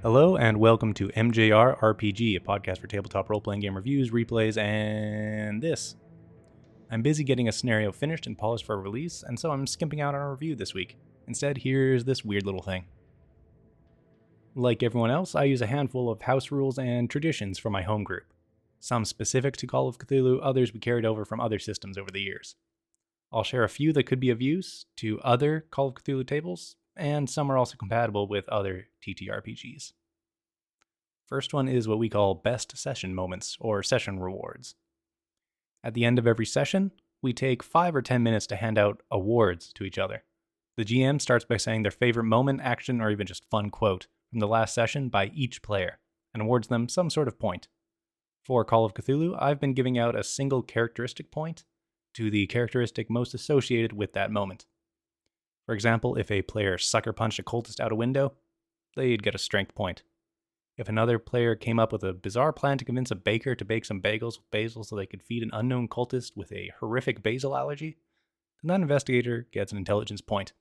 Hello and welcome to MJR RPG, a podcast for tabletop role-playing game reviews, replays, and this. I'm busy getting a scenario finished and polished for release, and so I'm skimping out on a review this week. Instead, here's this weird little thing. Like everyone else, I use a handful of house rules and traditions for my home group. Some specific to Call of Cthulhu, others we carried over from other systems over the years. I'll share a few that could be of use to other Call of Cthulhu tables, and some are also compatible with other TTRPGs. First one is what we call best session moments, or session rewards. At the end of every session, we take 5 or 10 minutes to hand out awards to each other. The GM starts by saying their favorite moment, action, or even just fun quote from the last session by each player, and awards them some sort of point. For Call of Cthulhu, I've been giving out a single characteristic point to the characteristic most associated with that moment. For example, if a player sucker punched a cultist out a window, they'd get a strength point. If another player came up with a bizarre plan to convince a baker to bake some bagels with basil so they could feed an unknown cultist with a horrific basil allergy, then that investigator gets an intelligence point.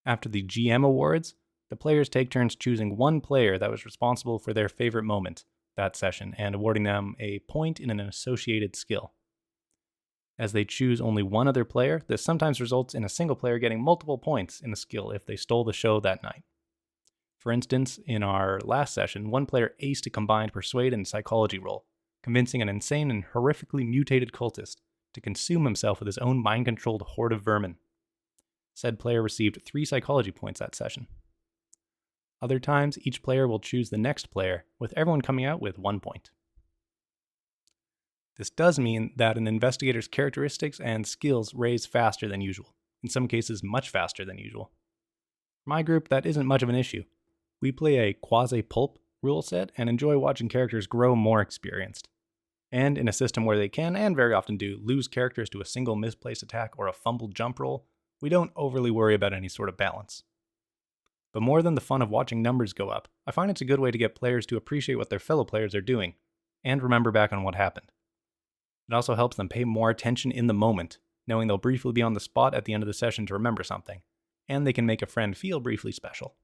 After the GM awards, the players take turns choosing one player that was responsible for their favorite moment that session and awarding them a point in an associated skill. As they choose only one other player, this sometimes results in a single player getting multiple points in a skill if they stole the show that night. For instance, in our last session, one player aced a combined persuade and psychology roll, convincing an insane and horrifically mutated cultist to consume himself with his own mind-controlled horde of vermin. Said player received 3 psychology points that session. Other times, each player will choose the next player, with everyone coming out with 1 point. This does mean that an investigator's characteristics and skills raise faster than usual, in some cases much faster than usual. For my group, that isn't much of an issue. We play a quasi-pulp rule set and enjoy watching characters grow more experienced. And in a system where they can, and very often do, lose characters to a single misplaced attack or a fumbled jump roll, we don't overly worry about any sort of balance. But more than the fun of watching numbers go up, I find it's a good way to get players to appreciate what their fellow players are doing, and remember back on what happened. It also helps them pay more attention in the moment, knowing they'll briefly be on the spot at the end of the session to remember something, and they can make a friend feel briefly special.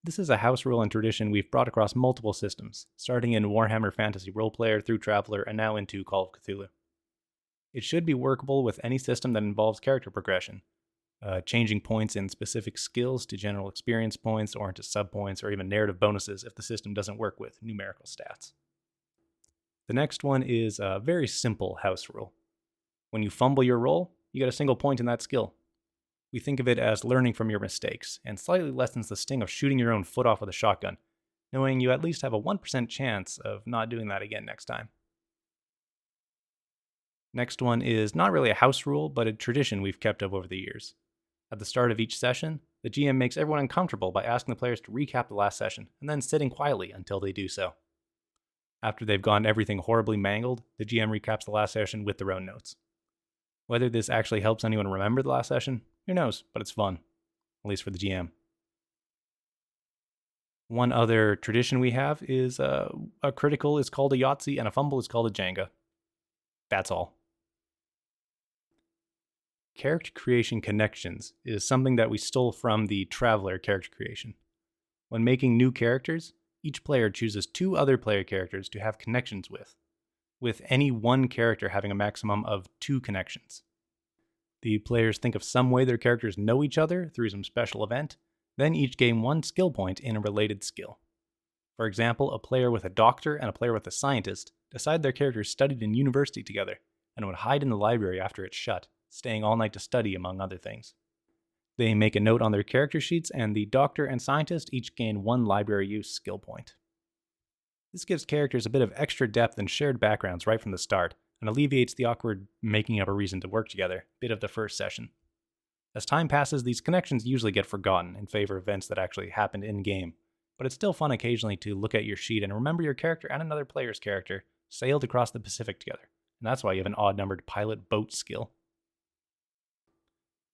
This is a house rule and tradition we've brought across multiple systems, starting in Warhammer Fantasy Roleplayer through Traveler and now into Call of Cthulhu. It should be workable with any system that involves character progression, changing points in specific skills to general experience points or into sub-points or even narrative bonuses if the system doesn't work with numerical stats. The next one is a very simple house rule. When you fumble your roll, you get a single point in that skill. We think of it as learning from your mistakes, and slightly lessens the sting of shooting your own foot off with a shotgun, knowing you at least have a 1% chance of not doing that again next time. Next one is not really a house rule, but a tradition we've kept up over the years. At the start of each session, the GM makes everyone uncomfortable by asking the players to recap the last session, and then sitting quietly until they do so. After they've gotten everything horribly mangled, the GM recaps the last session with their own notes. Whether this actually helps anyone remember the last session, who knows, but it's fun, at least for the GM. One other tradition we have is a critical is called a Yahtzee and a fumble is called a Jenga. That's all. Character creation connections is something that we stole from the Traveler character creation. When making new characters, each player chooses 2 other player characters to have connections with any one character having a maximum of 2 connections. The players think of some way their characters know each other through some special event, then each gain 1 skill point in a related skill. For example, a player with a doctor and a player with a scientist decide their characters studied in university together and would hide in the library after it's shut, staying all night to study among other things. They make a note on their character sheets, and the doctor and scientist each gain 1 library use skill point. This gives characters a bit of extra depth and shared backgrounds right from the start, and alleviates the awkward making up a reason to work together bit of the first session. As time passes, these connections usually get forgotten in favor of events that actually happened in-game, but it's still fun occasionally to look at your sheet and remember your character and another player's character sailed across the Pacific together, and that's why you have an odd-numbered pilot boat skill.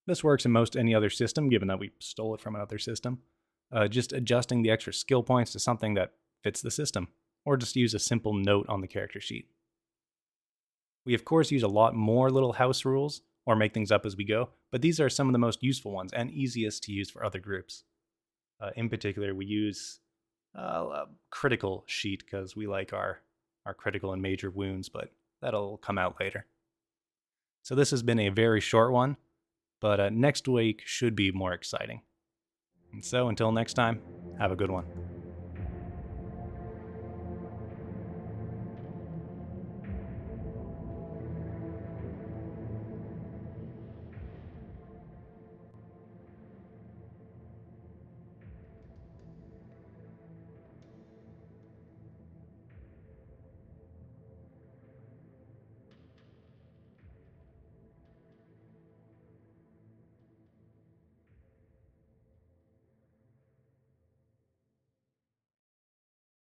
This works in most any other system, given that we stole it from another system. Just adjusting the extra skill points to something that fits the system, or just use a simple note on the character sheet. We of course use a lot more little house rules, or make things up as we go, but these are some of the most useful ones and easiest to use for other groups. In particular, we use critical sheet because we like our critical and major wounds, but that'll come out later. So this has been a very short one, but next week should be more exciting. And so until next time, have a good one.